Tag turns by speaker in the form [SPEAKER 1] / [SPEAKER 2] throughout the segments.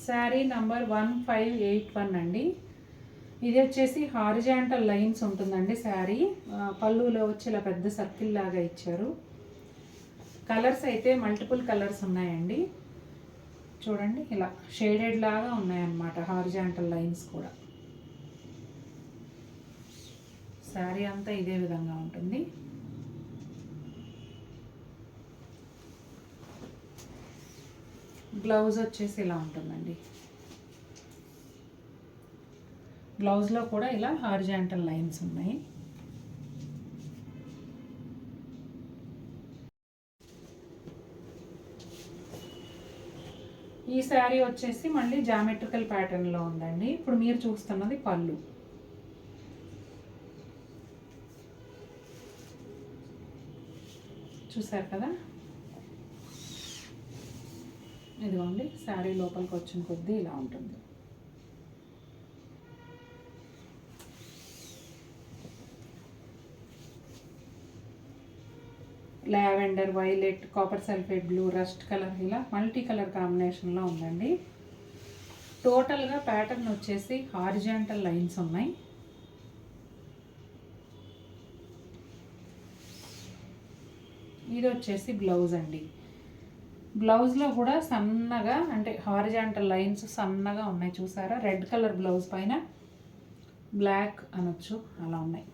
[SPEAKER 1] Sari number 1581 అండి. ఇది వచ్చేసి హారిజాంటల్ లైన్స్ ఉంటుందండి శారీ. పళ్ళులో వచ్చి ఇలా పెద్ద సర్కిల్ లాగా ఇచ్చారు. కలర్స్ అయితే మల్టిపుల్ కలర్స్ ఉన్నాయండి. చూడండి ఇలా షేడెడ్ లాగా ఉన్నాయన్నమాట హారిజాంటల్ లైన్స్ కూడా. శారీ అంతా ఇదే విధంగా ఉంటుంది. బ్లౌజ్ వచ్చేసి ఇలా ఉంటుందండి. బ్లౌజ్లో కూడా ఇలా హారిజాంటల్ లైన్స్ ఉన్నాయి. ఈ శారీ వచ్చేసి మళ్ళీ జామెట్రికల్ ప్యాటర్న్లో ఉందండి. ఇప్పుడు మీరు చూస్తున్నది పళ్ళు. చూసారు కదా, ఇదిగోండి శారీ లోపలికి వచ్చిన కొద్దీ ఇలా ఉంటుంది. Lavender, violet, copper sulphate blue, rust colour ఇలా మల్టీ కలర్ కాంబినేషన్లో ఉందండి. టోటల్గా ప్యాటర్న్ వచ్చేసి హారిజాంటల్ లైన్స్ ఉన్నాయి. ఇది వచ్చేసి బ్లౌజ్ అండి. బ్లౌజ్లో కూడా సన్నగా అంటే హారిజాంటల్ లైన్స్ సన్నగా ఉన్నాయి. చూసారా, రెడ్ కలర్ బ్లౌజ్ పైన బ్లాక్ అనొచ్చు అలా ఉన్నాయి.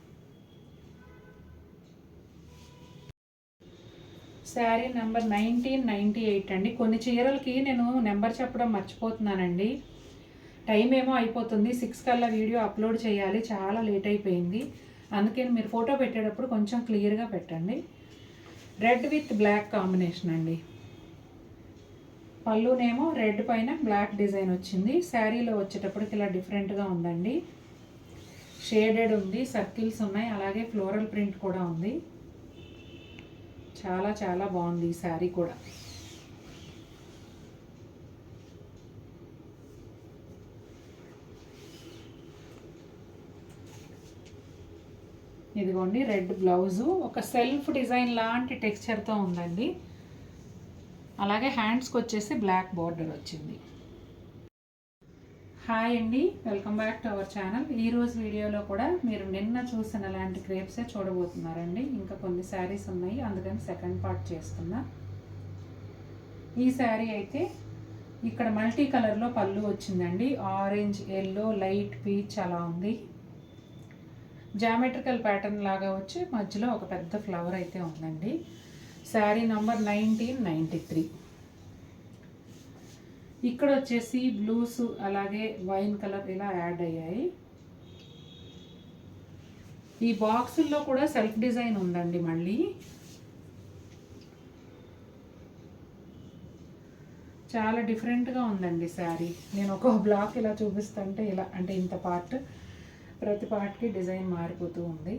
[SPEAKER 1] శారీ నెంబర్ 1998 అండి. కొన్ని చీరలకి నేను నెంబర్ చెప్పడం మర్చిపోతున్నానండి. టైం ఏమో అయిపోతుంది, 6 కల్లా వీడియో అప్లోడ్ చేయాలి, చాలా లేట్ అయిపోయింది. అందుకని మీరు ఫోటో పెట్టేటప్పుడు కొంచెం క్లియర్గా పెట్టండి. రెడ్ విత్ బ్లాక్ కాంబినేషన్ అండి. పళ్ళునేమో రెడ్ పైన బ్లాక్ డిజైన్ వచ్చింది. శారీలో వచ్చేటప్పటికి ఇలా డిఫరెంట్గా ఉందండి. షేడెడ్ ఉంది, సర్కిల్స్ ఉన్నాయి, అలాగే ఫ్లోరల్ ప్రింట్ కూడా ఉంది. చాలా చాలా బాగుంది ఈ శారీ కూడా. ఇదిగోండి రెడ్ బ్లౌజు, ఒక సెల్ఫ్ డిజైన్ లాంటి టెక్స్చర్తో ఉందండి. అలాగే హ్యాండ్స్కి వచ్చేసి బ్లాక్ బార్డర్ వచ్చింది. హాయ్ అండి, welcome back to our channel. ఈరోజు వీడియోలో కూడా మీరు నిన్న చూసిన లాంటి క్రేప్సే చూడబోతున్నారండి. ఇంకా కొన్ని శారీస్ ఉన్నాయి, అందుకని సెకండ్ పార్ట్ చేస్తున్నా. ఈ శారీ అయితే ఇక్కడ మల్టీ కలర్లో పళ్ళు వచ్చిందండి. ఆరెంజ్, ఎల్లో, లైట్ పీచ్ అలా ఉంది. జామెట్రికల్ ప్యాటర్న్ లాగా వచ్చి మధ్యలో ఒక పెద్ద ఫ్లవర్ అయితే ఉందండి. శారీ నంబర్ 1993. ఇక్కడ వచ్చేసి బ్లూస్ అలాగే వైన్ కలర్ ఇలా యాడ్ అయ్యాయి. ఈ బాక్సుల్లో కూడా సెల్ఫ్ డిజైన్ ఉందండి. మళ్ళీ చాలా డిఫరెంట్గా ఉందండి శారీ. నేను ఒక బ్లాక్ ఇలా చూపిస్తుంటే ఇలా అంటే ఇంత పార్ట్, ప్రతి పార్ట్కి డిజైన్ మారిపోతూ ఉంది.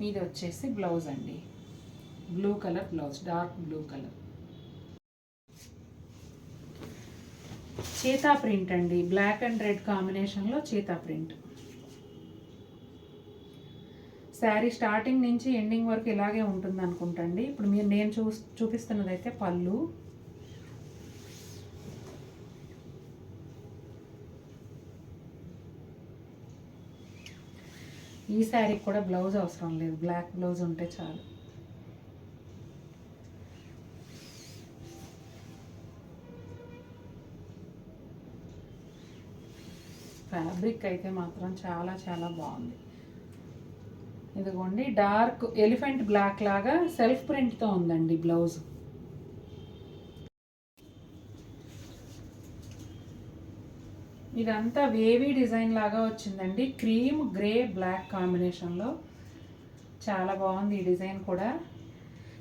[SPEAKER 1] ఇది వచ్చేసి బ్లౌజ్ అండి. Blue colour blouse, dark blue colour. Cheetah print అండి, బ్లాక్ అండ్ రెడ్ కాంబినేషన్లో చీతా ప్రింట్. శారీ స్టార్టింగ్ నుంచి ఎండింగ్ వరకు ఇలాగే ఉంటుంది అనుకుంటండి. ఇప్పుడు నేను చూపిస్తున్నది అయితే పళ్ళు. ఈ శారీకి కూడా బ్లౌజ్ అవసరం లేదు, బ్లాక్ బ్లౌజ్ ఉంటే చాలు. ఫ్యాబ్రిక్ అయితే మాత్రం చాలా చాలా బాగుంది. ఇదిగోండి డార్క్ ఎలిఫెంట్ బ్లాక్ లాగా సెల్ఫ్ ప్రింట్తో ఉందండి బ్లౌజ్. ఇదంతా వేవీ డిజైన్ లాగా వచ్చిందండి. క్రీమ్ గ్రే బ్లాక్ కాంబినేషన్లో చాలా బాగుంది ఈ డిజైన్ కూడా.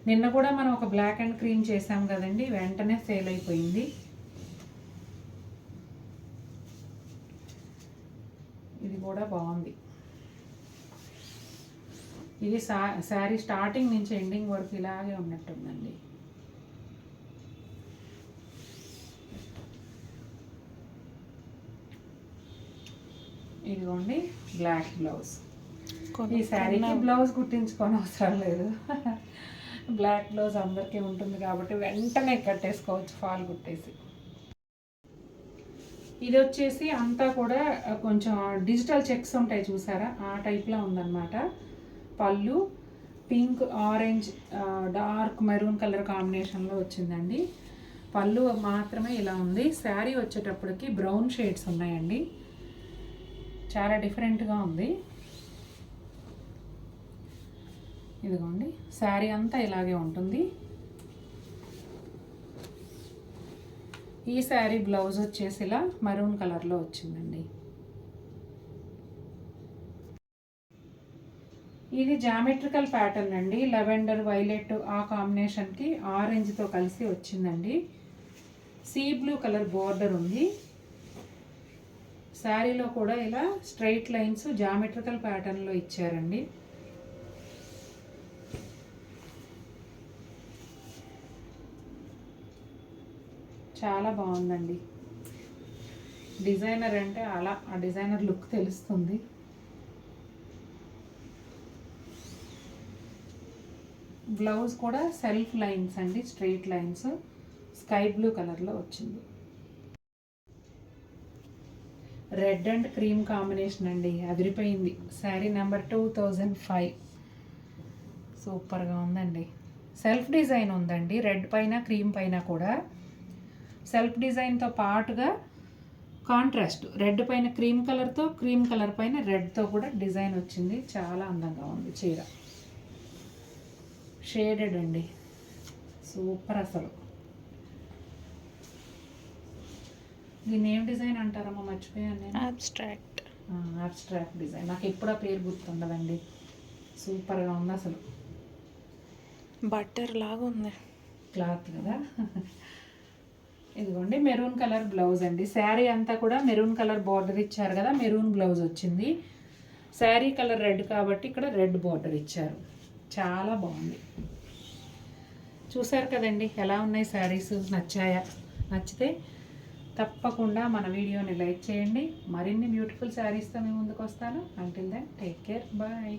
[SPEAKER 1] నిన్న కూడా మనం ఒక బ్లాక్ అండ్ క్రీమ్ చేసాం కదండి, వెంటనే సేల్ అయిపోయింది. ఇది కూడా బాగుంది. ఇది శారీ స్టార్టింగ్ నుంచి ఎండింగ్ వరకు ఇలాగే ఉన్నట్టుందండి. ఇదిగోండి బ్లాక్ బ్లౌజ్. ఈ శారీకి బ్లౌజ్ కుట్టించుకొని అవసరం లేదు, బ్లాక్ బ్లౌజ్ అందరికీ ఉంటుంది కాబట్టి వెంటనే కట్టేసుకోవచ్చు ఫాల్ కుట్టేసి. ఇది వచ్చేసి అంతా కూడా కొంచెం డిజిటల్ చెక్స్ ఉంటాయి చూసారా, ఆ టైప్లో ఉందన్నమాట. పళ్ళు pink, orange, dark maroon colour కాంబినేషన్లో వచ్చిందండి. పళ్ళు మాత్రమే ఇలా ఉంది. శారీ వచ్చేటప్పటికి బ్రౌన్ షేడ్స్ ఉన్నాయండి, చాలా డిఫరెంట్గా ఉంది. ఇదిగోండి, శారీ అంతా ఇలాగే ఉంటుంది. ఈ శారీ బ్లౌజ్ వచ్చేసి ఇలా మరూన్ కలర్లో వచ్చిందండి. ఇది జామెట్రికల్ ప్యాటర్న్ అండి. లెవెండర్, వైలెట్ ఆ కాంబినేషన్కి ఆరెంజ్తో కలిసి వచ్చిందండి. సీ బ్లూ కలర్ బోర్డర్ ఉంది. శారీలో కూడా ఇలా స్ట్రైట్ లైన్స్ జామెట్రికల్ ప్యాటర్న్లో ఇచ్చారండి. చాలా బాగుందండి. డిజైనర్ అంటే అలా ఆ డిజైనర్ లుక్ తెలుస్తుంది. బ్లౌజ్ కూడా సెల్ఫ్ లైన్స్ అండి, స్ట్రైట్ లైన్స్, స్కై బ్లూ కలర్లో వచ్చింది. రెడ్ అండ్ క్రీమ్ కాంబినేషన్ అండి, అదిరిపోయింది. శారీ నెంబర్ 2005. సూపర్గా ఉందండి. సెల్ఫ్ డిజైన్ ఉందండి, రెడ్ పైన క్రీమ్ పైన కూడా. సెల్ఫ్ డిజైన్తో పాటుగా కాంట్రాస్ట్ రెడ్ పైన క్రీమ్ కలర్తో, క్రీమ్ కలర్ పైన రెడ్తో కూడా డిజైన్ వచ్చింది. చాలా అందంగా ఉంది చీర. షేడెడ్ అండి, సూపర్ అసలు. దీన్ని ఏం డిజైన్ అంటారమ్మా, మర్చిపోయాను నేను. Abstract design. నాకు ఎప్పుడు ఆ పేరు గుర్తుండదండి. సూపర్గా ఉంది అసలు.
[SPEAKER 2] బట్టర్ లాగా ఉంది
[SPEAKER 1] క్లాత్ కదా. ఇదిగోండి, మెరూన్ కలర్ బ్లౌజ్ అండి. శారీ అంతా కూడా మెరూన్ కలర్ బార్డర్ ఇచ్చారు కదా, మెరూన్ బ్లౌజ్ వచ్చింది. శారీ కలర్ రెడ్ కాబట్టి ఇక్కడ రెడ్ బార్డర్ ఇచ్చారు. చాలా బాగుంది. చూసారు కదండి ఎలా ఉన్నాయి శారీస్, నచ్చాయా? నచ్చితే తప్పకుండా మన వీడియోని లైక్ చేయండి. మరిన్ని బ్యూటిఫుల్ శారీస్తో మీ ముందుకు వస్తాను. Until then take care, bye.